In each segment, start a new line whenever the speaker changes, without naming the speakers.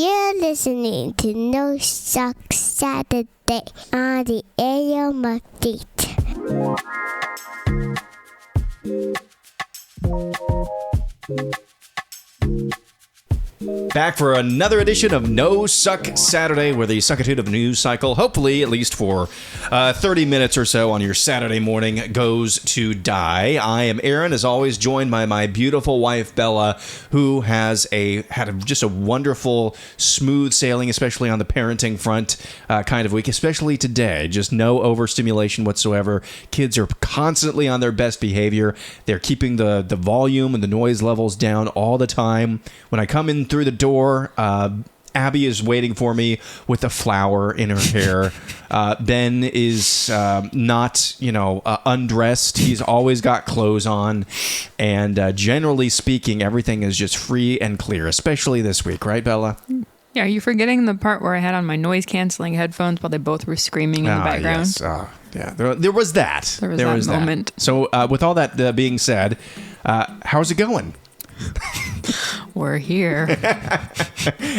You're listening to No Suck Saturday on the AM Update.
Back for another edition of No Suck Saturday, where the suckitude of news cycle, hopefully at least for 30 minutes or so on your Saturday morning, goes to die. I am Aaron, as always, joined by my beautiful wife, Bella, who had just a wonderful, smooth sailing, especially on the parenting front kind of week, especially today. Just no overstimulation whatsoever. Kids are constantly on their best behavior. They're keeping the volume and the noise levels down all the time. When I come in through the door, Abby is waiting for me with a flower in her hair. Ben is not, undressed. He's always got clothes on. And generally speaking, everything is just free and clear, especially this week. Right, Bella?
Yeah, are you forgetting the part where I had on my noise-canceling headphones while they both were screaming in the background?
Yes. Yeah, there was that.
There was that moment.
So with all that being said, how's it going?
We're here.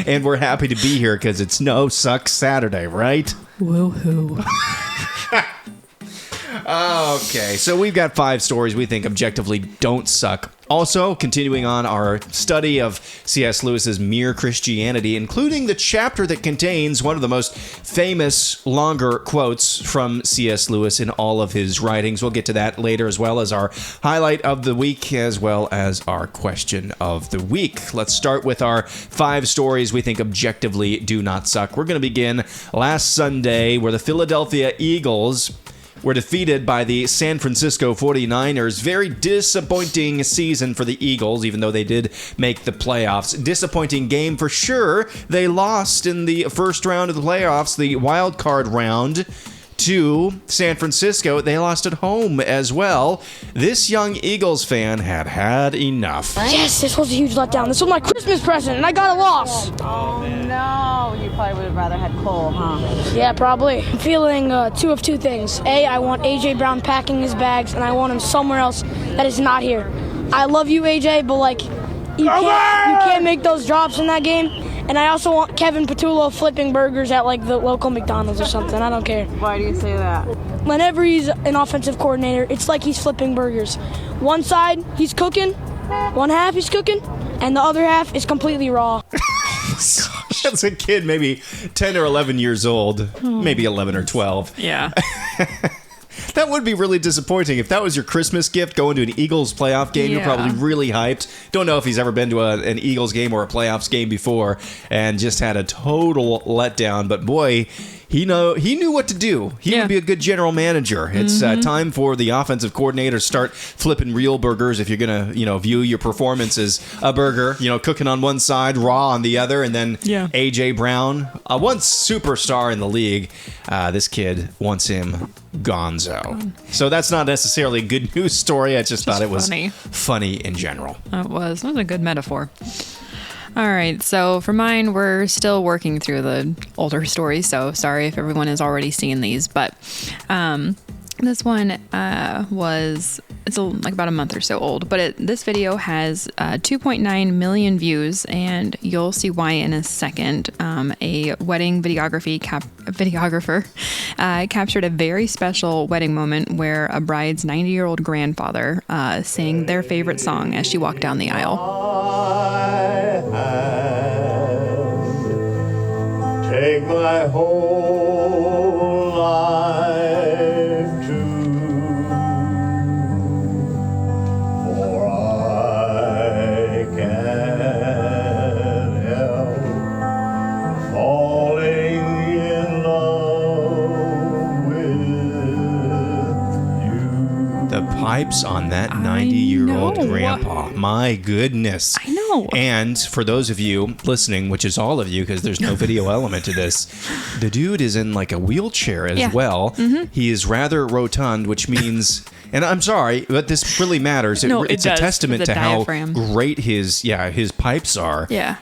And we're happy to be here because it's No Suck Saturday, right?
Woohoo.
Okay, so we've got 5 stories we think objectively don't suck. Also, continuing on our study of C.S. Lewis's Mere Christianity, including the chapter that contains one of the most famous, longer quotes from C.S. Lewis in all of his writings. We'll get to that later, as well as our highlight of the week, as well as our question of the week. Let's start with our 5 stories we think objectively do not suck. We're going to begin last Sunday, where the Philadelphia Eagles were defeated by the San Francisco 49ers. Very disappointing season for the Eagles, even though they did make the playoffs. Disappointing game for sure. They lost in the first round of the playoffs, the wild card round, to San Francisco. They lost at home as well. This young Eagles fan had enough.
Yes, this was a huge letdown. This was my Christmas present, and I got a loss.
Oh, no. You probably would have rather had Cole, huh?
Yeah, probably. I'm feeling two of two things. A, I want A.J. Brown packing his bags, and I want him somewhere else that is not here. I love you, A.J., but, you can't make those drops in that game. And I also want Kevin Patullo flipping burgers at, the local McDonald's or something. I don't care.
Why do you say that?
Whenever he's an offensive coordinator, it's like he's flipping burgers. One side, he's cooking. One half, he's cooking. And the other half is completely raw.
As a kid, maybe 10 or 11 years old, maybe 11 or 12.
Yeah.
That would be really disappointing. If that was your Christmas gift, going to an Eagles playoff game, You're probably really hyped. Don't know if he's ever been to an Eagles game or a playoffs game before and just had a total letdown. But boy, he knew what to do. He would be a good general manager. It's time for the offensive coordinator to start flipping real burgers if you're going to, view your performance as a burger, cooking on one side, raw on the other, and then A.J. Brown, one superstar in the league. This kid wants him gonzo. So that's not necessarily a good news story. I just thought it was funny in general.
It was a good metaphor. All right, so for mine, we're still working through the older stories, so sorry if everyone has already seen these, but this one it's about a month or so old, but this video has 2.9 million views, and you'll see why in a second. A wedding videographer captured a very special wedding moment where a bride's 90-year-old grandfather sang their favorite song as she walked down the aisle.
Take my whole life too, for I can't help falling in love with you.
The pipes on that 90-year-old grandpa. My goodness.
I know.
And for those of you listening, which is all of you because there's no video element to this, the dude is in a wheelchair as well. Mm-hmm. He is rather rotund, which means, and I'm sorry, but this really matters. It's a testament to diaphragm. How great his pipes are.
Yeah.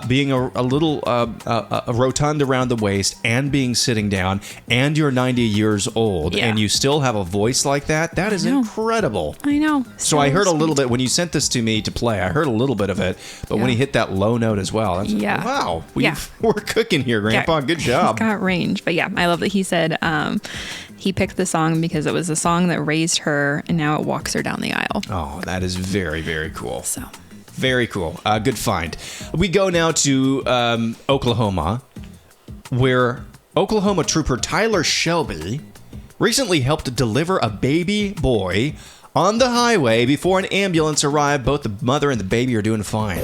being a little a rotund around the waist and being sitting down, and you're 90 years old, and you still have a voice like that. That is incredible.
I know.
So I heard a little bit when you sent this to me to play. I heard a little bit of it, but when he hit that low note as well, that's wow. We're cooking here, Grandpa. Good job.
He's got range. But yeah, I love that he said he picked the song because it was a song that raised her, and now it walks her down the aisle.
Oh, that is very, very cool.
So.
Very cool. Good find. We go now to Oklahoma, where Oklahoma trooper Tyler Shelby recently helped deliver a baby boy on the highway before an ambulance arrived. Both the mother and the baby are doing fine.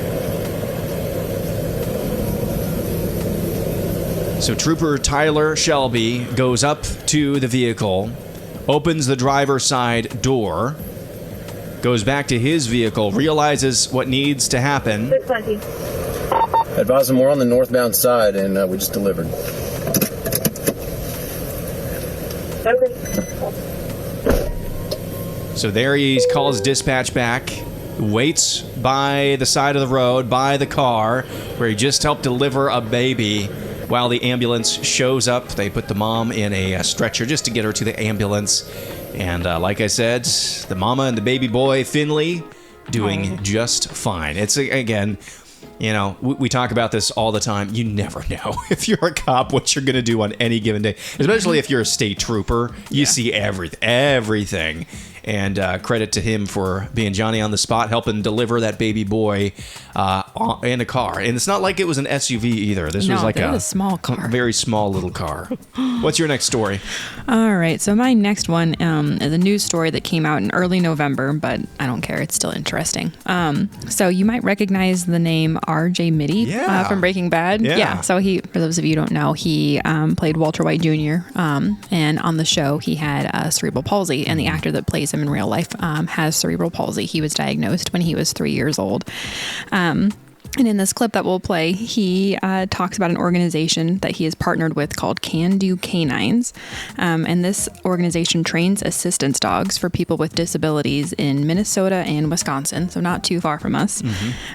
So Trooper Tyler Shelby goes up to the vehicle, opens the driver's side door, goes back to his vehicle, realizes what needs to happen.
Advise them we're on the northbound side, and we just delivered.
So there he calls dispatch back, waits by the side of the road, by the car, where he just helped deliver a baby. While the ambulance shows up, they put the mom in a stretcher just to get her to the ambulance. And like I said, the mama and the baby boy, Finley, doing just fine. It's, again, you know, we talk about this all the time. You never know, if you're a cop, what you're going to do on any given day. Especially if you're a state trooper. You see everything. And credit to him for being Johnny on the spot, helping deliver that baby boy in a car. And it's not like it was an SUV either. This was like a
small car.
Very small little car. What's your next story?
All right. So my next one is a news story that came out in early November, but I don't care. It's still interesting. So you might recognize the name RJ Mitte from Breaking Bad. Yeah. So he, for those of you who don't know, he played Walter White Jr. And on the show, he had cerebral palsy, and the actor that plays him in real life has cerebral palsy. He was diagnosed when he was 3 years old. And in this clip that we'll play, he talks about an organization that he has partnered with called Do Canines. And this organization trains assistance dogs for people with disabilities in Minnesota and Wisconsin, so not too far from us.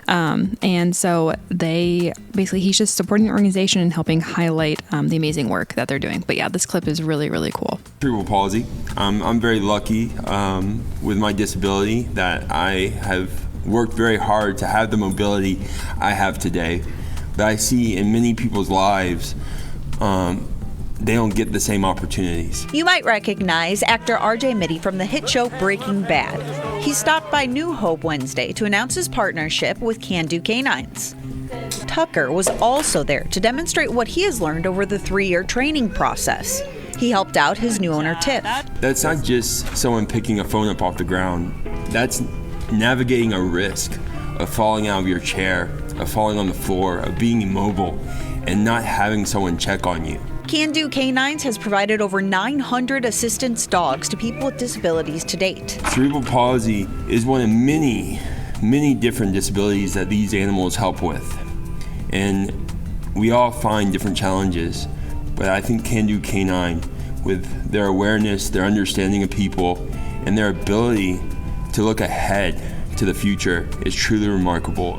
And so he's just supporting the organization and helping highlight the amazing work that they're doing. But yeah, this clip is really, really cool.
Cerebral palsy. I'm very lucky with my disability that I have worked very hard to have the mobility I have today. But I see in many people's lives, they don't get the same opportunities.
You might recognize actor RJ Mitte from the hit show Breaking Bad. He stopped by New Hope Wednesday to announce his partnership with Do Canines. Tucker was also there to demonstrate what he has learned over the 3-year training process. He helped out his new owner, Tiff.
That's not just someone picking a phone up off the ground. That's navigating a risk of falling out of your chair, of falling on the floor, of being immobile, and not having someone check on you.
Do Canines has provided over 900 assistance dogs to people with disabilities to date.
Cerebral palsy is one of many different disabilities that these animals help with. And we all find different challenges, but I think Do Canine, with their awareness, their understanding of people, and their ability to look ahead to the future is truly remarkable.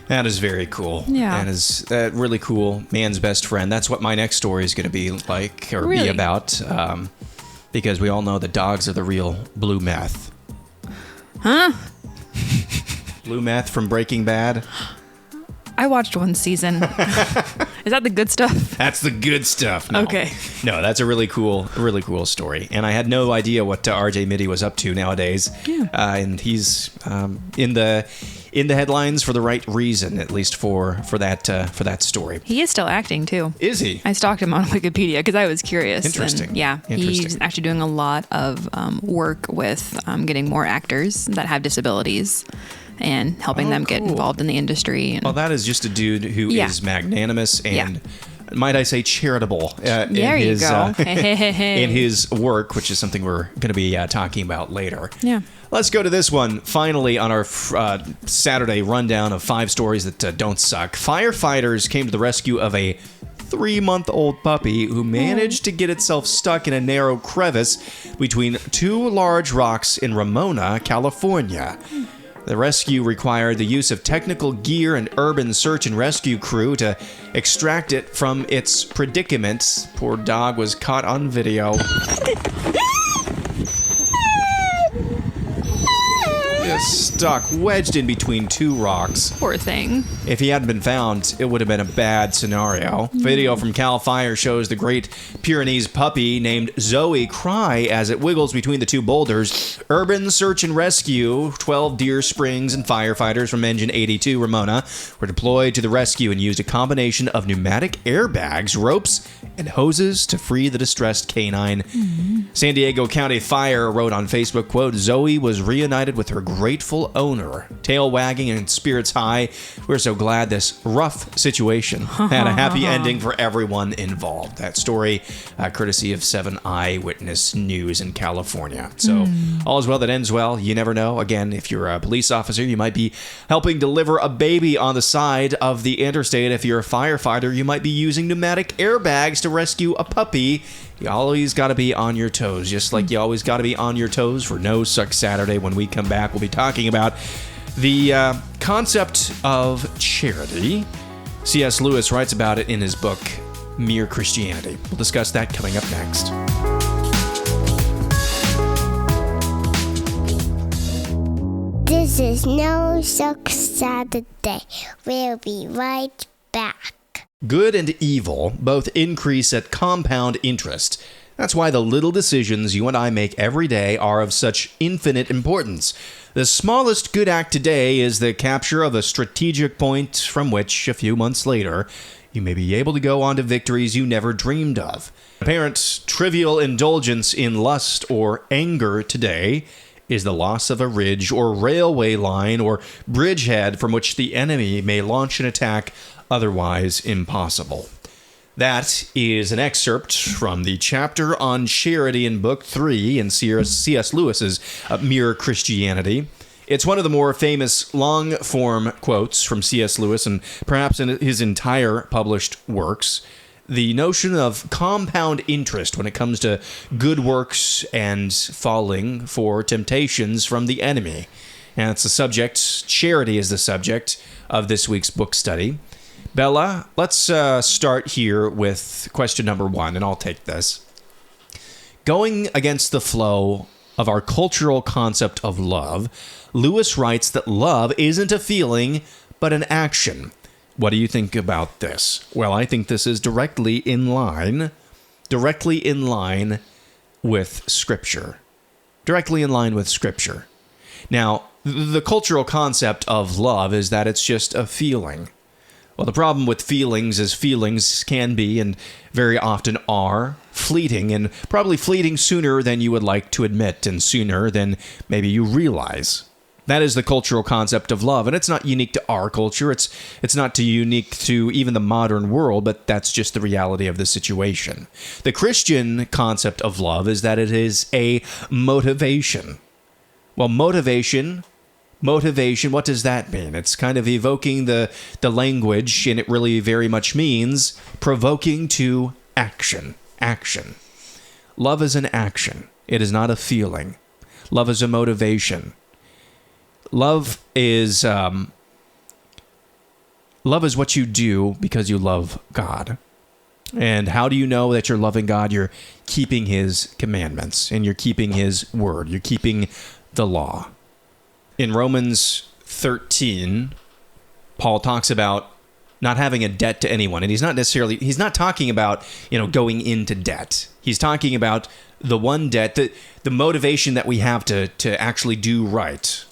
That is very cool.
Yeah.
That is really cool. Man's best friend. That's what my next story is going to be like, or be about, because we all know that dogs are the real blue meth.
Huh?
Blue meth from Breaking Bad.
I watched one season. Is that the good stuff?
That's the good stuff. No.
Okay.
No, that's a really cool story. And I had no idea what RJ Mitte was up to nowadays.
Yeah.
And he's in the headlines for the right reason, at least for that story.
He is still acting too.
Is he?
I stalked him on Wikipedia because I was curious.
Interesting.
And yeah, he's actually doing a lot of work with getting more actors that have disabilities and helping them get involved in the industry. And,
well, that is just a dude who is magnanimous and, might I say, charitable in his work, which is something we're going to be talking about later.
Yeah.
Let's go to this one. Finally, on our Saturday rundown of 5 stories that don't suck. Firefighters came to the rescue of a 3-month-old puppy who managed to get itself stuck in a narrow crevice between 2 large rocks in Ramona, California. The rescue required the use of technical gear and urban search and rescue crew to extract it from its predicament. Poor dog was caught on video. Just stuck, wedged in between two rocks.
Poor thing.
If he hadn't been found, it would have been a bad scenario. Video from Cal Fire shows the Great Pyrenees puppy named Zoe cry as it wiggles between the two boulders. Urban search and rescue, 12 Deer Springs and firefighters from Engine 82 Ramona were deployed to the rescue and used a combination of pneumatic airbags, ropes, and hoses to free the distressed canine. San Diego County Fire wrote on Facebook, quote, Zoe was reunited with her grateful owner, tail wagging and spirits high. We're so glad this rough situation had a happy ending for everyone involved. That story, courtesy of 7 Eyewitness News in California. So all is well that ends well. You never know. Again, if you're a police officer, you might be helping deliver a baby on the side of the interstate. If you're a firefighter, you might be using pneumatic airbags to rescue a puppy. You always got to be on your toes, just like you always got to be on your toes for No Suck Saturday. When we come back, we'll be talking about the concept of charity. C.S. Lewis writes about it in his book, Mere Christianity. We'll discuss that coming up next.
This is No Suck Saturday. We'll be right back.
Good and evil both increase at compound interest. That's why the little decisions you and I make every day are of such infinite importance. The smallest good act today is the capture of a strategic point from which, a few months later, you may be able to go on to victories you never dreamed of. Apparent trivial indulgence in lust or anger today is the loss of a ridge or railway line or bridgehead from which the enemy may launch an attack otherwise impossible. That is an excerpt from the chapter on charity in Book 3 in C.S. Lewis's Mere Christianity. It's one of the more famous long-form quotes from C.S. Lewis and perhaps in his entire published works. The notion of compound interest when it comes to good works and falling for temptations from the enemy. And it's the subject, charity is the subject of this week's book study. Bella, let's start here with question number 1, and I'll take this. Going against the flow of our cultural concept of love, Lewis writes that love isn't a feeling, but an action. What do you think about this? Well, I think this is directly in line with Scripture. Directly in line with Scripture. Now, the cultural concept of love is that it's just a feeling. Well, the problem with feelings is feelings can be, and very often are, fleeting, and probably fleeting sooner than you would like to admit, and sooner than maybe you realize. That is the cultural concept of love, and it's not unique to our culture. It's not unique to even the modern world, but that's just the reality of the situation. The Christian concept of love is that it is a motivation. Well, motivation, what does that mean? It's kind of evoking the language, and it really very much means provoking to action. Action. Love is an action. It is not a feeling. Love is a motivation. Love is what you do because you love God. And how do you know that you're loving God? You're keeping His commandments, and you're keeping His word. You're keeping the law. In Romans 13, Paul talks about not having a debt to anyone. And he's not talking about, going into debt. He's talking about the one debt, the motivation that we have to actually do right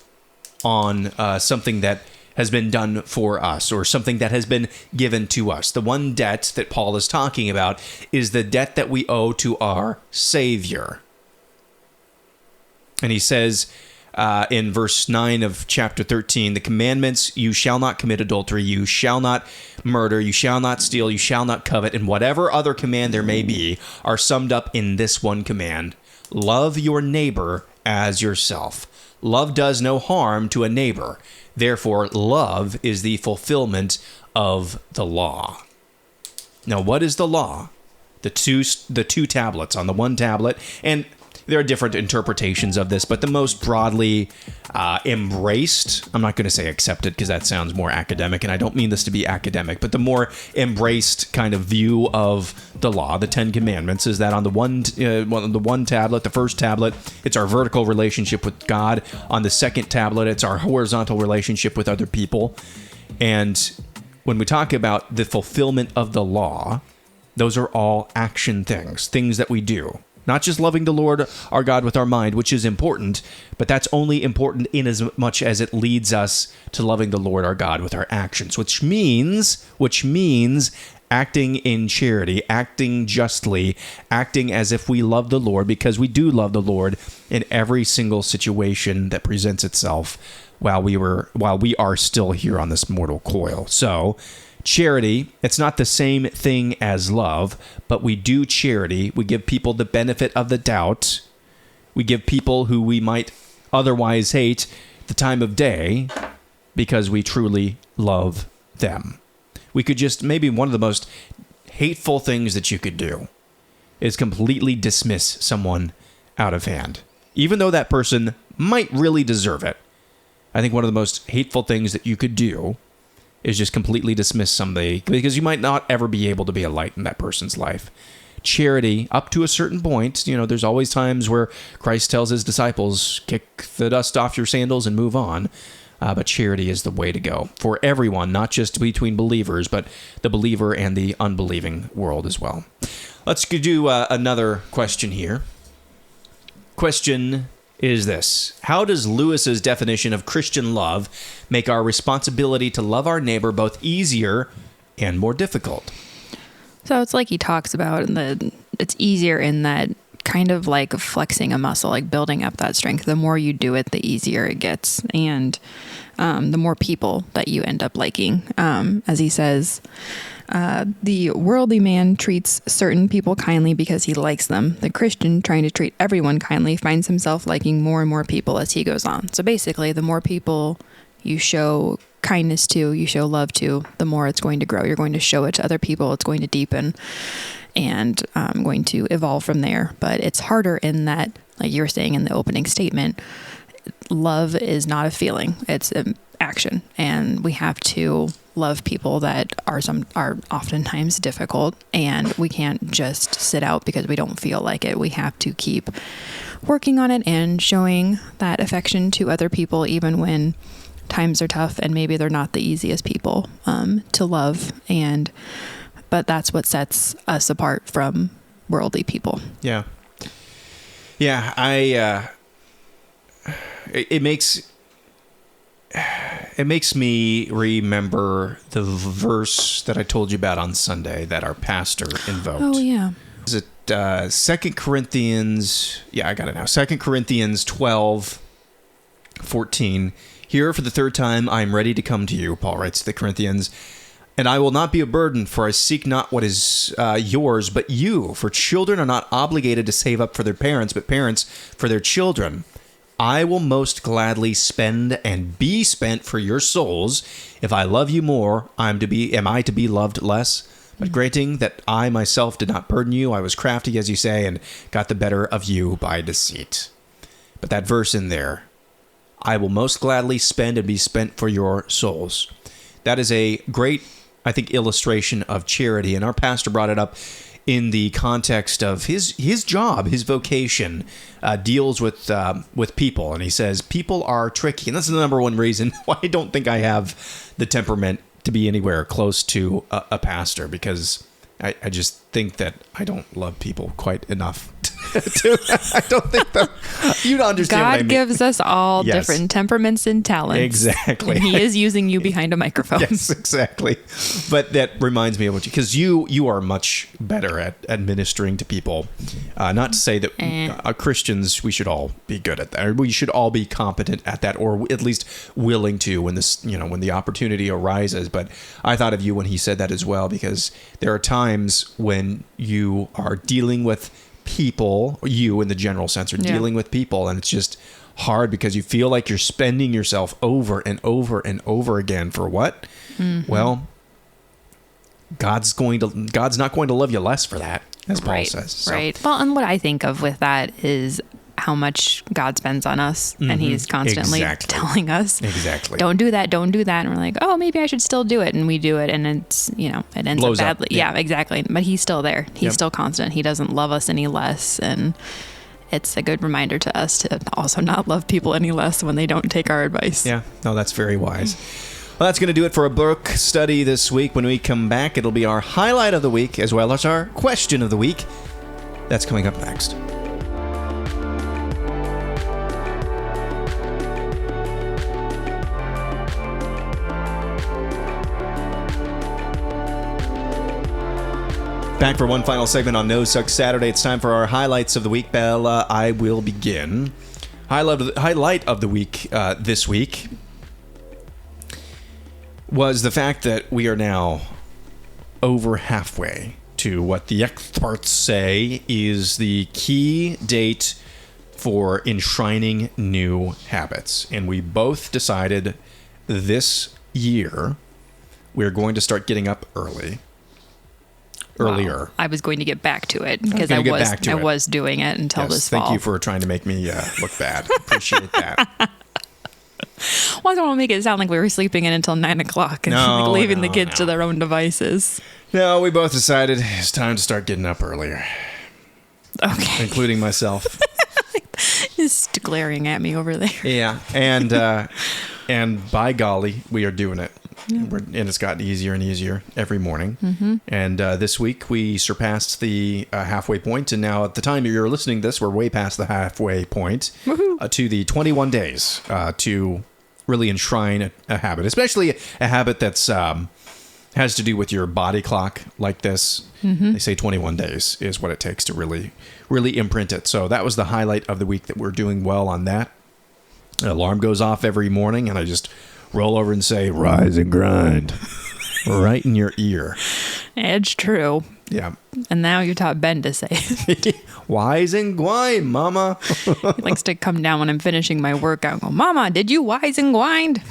on something that has been done for us or something that has been given to us. The one debt that Paul is talking about is the debt that we owe to our Savior. And he says in verse 9 of chapter 13, the commandments, you shall not commit adultery, you shall not murder, you shall not steal, you shall not covet, and whatever other command there may be are summed up in this one command: love your neighbor as yourself. Love does no harm to a neighbor. Therefore, love is the fulfillment of the law. Now, what is the law? The two tablets. On the one tablet, and there are different interpretations of this, but the most broadly embraced, I'm not going to say accepted because that sounds more academic, and I don't mean this to be academic, but the more embraced kind of view of the law, the 10 Commandments, is that on the one tablet, the first tablet, it's our vertical relationship with God. On the second tablet, it's our horizontal relationship with other people. And when we talk about the fulfillment of the law, those are all action things that we do. Not just loving the Lord our God with our mind, which is important, but that's only important in as much as it leads us to loving the Lord our God with our actions, which means acting in charity, acting justly, acting as if we love the Lord, because we do love the Lord in every single situation that presents itself while we are still here on this mortal coil. So, charity, it's not the same thing as love, but we do charity. We give people the benefit of the doubt. We give people who we might otherwise hate the time of day because we truly love them. We could just, maybe one of the most hateful things that you could do is completely dismiss someone out of hand, even though that person might really deserve it. I think one of the most hateful things that you could do is just completely dismiss somebody because you might not ever be able to be a light in that person's life. Charity, up to a certain point, there's always times where Christ tells his disciples, kick the dust off your sandals and move on. But charity is the way to go for everyone, not just between believers, but the believer and the unbelieving world as well. Let's do another question here. Question is this: how does Lewis's definition of Christian love make our responsibility to love our neighbor both easier and more difficult?
So it's like he talks about, it's easier in that kind of like flexing a muscle, like building up that strength. The more you do it, the easier it gets. And the more people that you end up liking. As he says, the worldly man treats certain people kindly because he likes them. The Christian, trying to treat everyone kindly, finds himself liking more and more people as he goes on. So basically, the more people you show kindness to, you show love to, the more it's going to grow. You're going to show it to other people. It's going to deepen and going to evolve from there. But it's harder in that, like you were saying in the opening statement, love is not a feeling, it's an action. And we have to love people that are oftentimes difficult, and we can't just sit out because we don't feel like it. We have to keep working on it and showing that affection to other people, even when times are tough and maybe they're not the easiest people to love. But that's what sets us apart from worldly people.
Yeah. It makes me remember the verse that I told you about on Sunday that our pastor invoked.
Oh, yeah.
Is it 2 Corinthians? Yeah, I got it now. 2 Corinthians 12:14. Here for the third time I am ready to come to you, Paul writes to the Corinthians, and I will not be a burden, for I seek not what is yours, but you. For children are not obligated to save up for their parents, but parents for their children. I will most gladly spend and be spent for your souls. If I love you more, am I to be loved less? But granting that I myself did not burden you, I was crafty, as you say, and got the better of you by deceit. But that verse in there, I will most gladly spend and be spent for your souls. That is a great, I think, illustration of charity. And our pastor brought it up in the context of his job, his vocation, deals with people. And he says, people are tricky. And that's the number one reason why I don't think I have the temperament to be anywhere close to a pastor, because I just think that I don't love people quite enough. I don't think that you'd understand what I mean.
God gives us all different temperaments and talents.
Exactly.
And he is using you behind a microphone.
Yes, exactly. But that reminds me of what you, because you are much better at administering to people. Not to say that Christians, we should all be good at that. Or we should all be competent at that, or at least willing to when the opportunity arises. But I thought of you when he said that as well, because there are times when you are dealing with people, you in the general sense are dealing with people, and it's just hard because you feel like you're spending yourself over and over and over again for what? Mm-hmm. Well, God's not going to love you less for that, as Paul says. So.
Right. Well, and what I think of with that is how much God spends on us, and He's constantly telling us, don't do that, don't do that. And we're like, oh, maybe I should still do it. And we do it, and it's, it ends
Blows
up badly.
Up. Yeah.
Yeah, exactly. But He's still there. He's still constant. He doesn't love us any less. And it's a good reminder to us to also not love people any less when they don't take our advice.
Yeah, no, that's very wise. Well, that's going to do it for a book study this week. When we come back, it'll be our highlight of the week as well as our question of the week. That's coming up next. Back for one final segment on No Suck Saturday. It's time for our highlights of the week. Bella, I will begin. Highlight of the week this week was the fact that we are now over halfway to what the experts say is the key date for enshrining new habits. And we both decided this year we're going to start getting up earlier.
Wow. I was going to get back to it because I was doing it until this fall.
Thank you for trying to make me look bad. Appreciate that.
Well, I don't want to make it sound like we were sleeping in until 9 o'clock and leaving the kids to their own devices.
No, we both decided it's time to start getting up earlier.
Okay.
Including myself.
Just glaring at me over there.
Yeah. And by golly, we are doing it. Yeah. And it's gotten easier and easier every morning. Mm-hmm. And this week we surpassed the halfway point. And now at the time you're listening to this, we're way past the halfway point to the 21 days to really enshrine a habit, especially a habit that's has to do with your body clock like this. Mm-hmm. They say 21 days is what it takes to really, really imprint it. So that was the highlight of the week, that we're doing well on that. An alarm goes off every morning and I just roll over and say, rise and grind, right in your ear.
It's true.
Yeah.
And now you taught Ben to say it.
Wise and grind, Mama.
He likes to come down when I'm finishing my workout and go, Mama, did you wise and grind?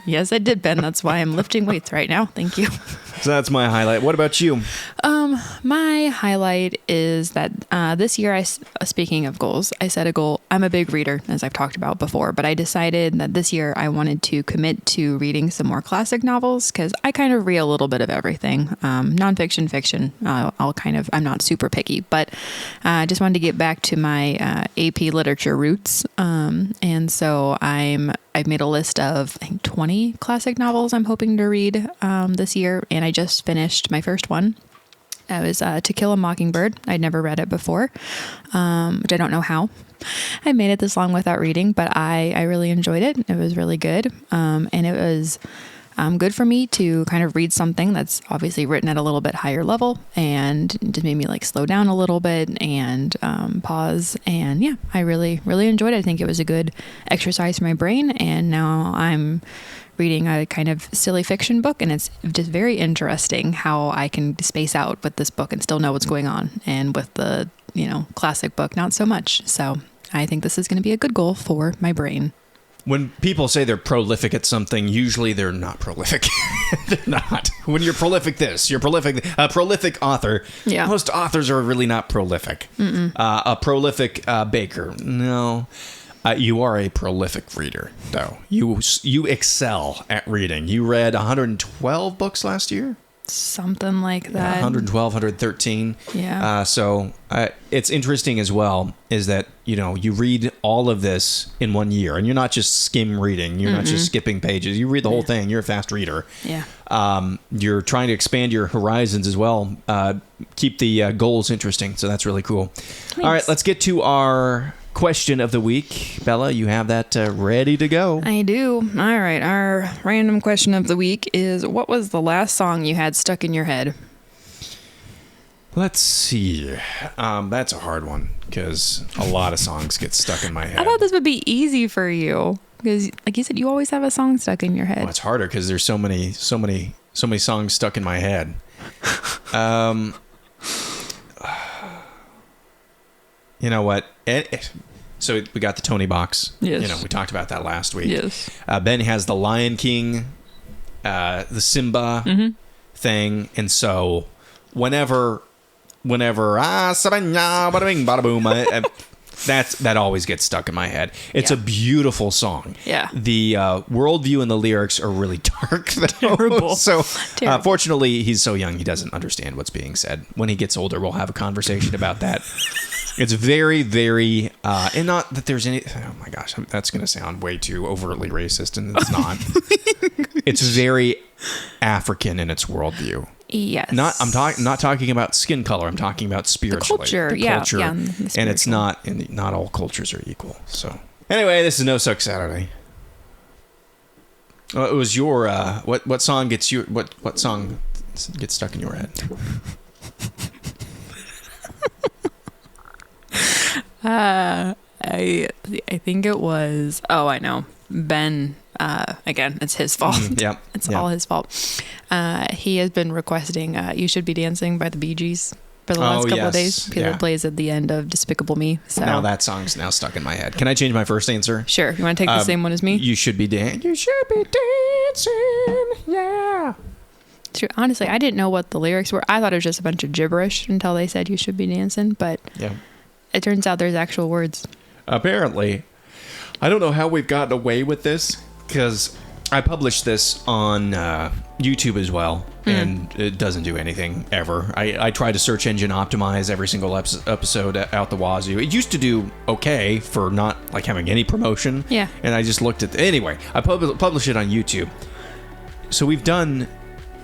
Yes, I did, Ben. That's why I'm lifting weights right now. Thank you.
So that's my highlight. What about you?
My highlight is that this year, speaking of goals, I set a goal. I'm a big reader, as I've talked about before, but I decided that this year I wanted to commit to reading some more classic novels because I kind of read a little bit of everything. Nonfiction, fiction. I'm not super picky, but I just wanted to get back to my AP literature roots. And so I've made a list of, I think, 20 classic novels I'm hoping to read this year, and I just finished my first one. It was To Kill a Mockingbird. I'd never read it before, which I don't know how I made it this long without reading, but I really enjoyed it. It was really good, and it was good for me to kind of read something that's obviously written at a little bit higher level, and just made me like slow down a little bit and pause. And yeah, I really, really enjoyed it. I think it was a good exercise for my brain, and now I'm reading a kind of silly fiction book, and it's just very interesting how I can space out with this book and still know what's going on, and with the classic book not so much. So I think this is going to be a good goal for my brain.
When people say they're prolific at something, usually they're not prolific. They're not. When you're prolific you're prolific. A prolific author. Yeah. Most authors are really not prolific. A prolific baker. No. You are a prolific reader, though. You excel at reading. You read 112 books last year?
Something like that.
112, 113.
Yeah.
So it's interesting as well, is that, you read all of this in 1 year, and you're not just skim reading. You're not just skipping pages. You read the whole thing. You're a fast reader.
Yeah.
You're trying to expand your horizons as well. Keep the goals interesting. So that's really cool. Thanks. All right, let's get to our question of the week. Bella, you have that ready to go.
I do. All right. Our random question of the week is, what was the last song you had stuck in your head?
Let's see. That's a hard one because a lot of songs get stuck in my head.
I thought this would be easy for you because, like you said, you always have a song stuck in your head.
Well, it's harder because there's so many songs stuck in my head. You know what? So we got the Tony box.
Yes.
We talked about that last week.
Yes.
Ben has the Lion King, the Simba thing, and so whenever bada bing, bada boom, That always gets stuck in my head. It's a beautiful song.
Yeah.
The worldview and the lyrics are really dark, though.
Terrible.
So,
Terrible.
fortunately, he's so young, he doesn't understand what's being said. When he gets older, we'll have a conversation about that. It's very, very, and not that there's any, oh my gosh, that's going to sound way too overtly racist, and it's not. It's very African in its worldview.
Yes.
Not talking about skin color. I'm talking about spiritually.
culture,
The
yeah,
culture.
yeah, and the
And it's
spiritual.
not all cultures are equal. So anyway, this is No Suck Saturday. It was your what song gets you what song gets stuck in your head?
I think it was. Oh, I know. Ben. Again, it's his fault.
Yep.
It's all his fault. He has been requesting "You Should Be Dancing" by the Bee Gees for the last couple of days because it plays at the end of Despicable Me. So
Now that song's now stuck in my head. Can I change my first answer?
Sure. You want to take the same one as me?
You should be dancing. You should be dancing. Yeah.
True. Honestly, I didn't know what the lyrics were. I thought it was just a bunch of gibberish until they said "You should be dancing," but it turns out there's actual words.
Apparently, I don't know how we've gotten away with this because I published this on YouTube as well, and it doesn't do anything ever. I try to search engine optimize every single episode out the wazoo. It used to do okay for not like having any promotion.
Yeah.
And I just looked at anyway. I published it on YouTube. So we've done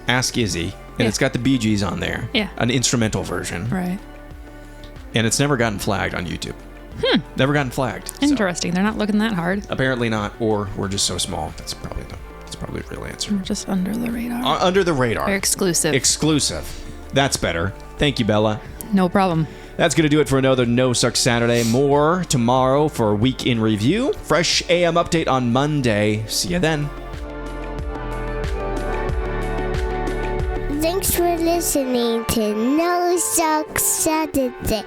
Ask Izzy, and it's got the Bee Gees on there.
Yeah.
An instrumental version.
Right.
And it's never gotten flagged on YouTube. Never gotten flagged.
Interesting. They're not looking that hard.
Apparently not, or we're just so small. That's probably the real answer.
We're just under the radar.
Under the radar.
They're exclusive.
Exclusive. That's better. Thank you, Bella.
No problem.
That's going to do it for another No Suck Saturday. More tomorrow for Week in Review. Fresh AM update on Monday. See you then.
Thanks for listening to No Suck Saturday.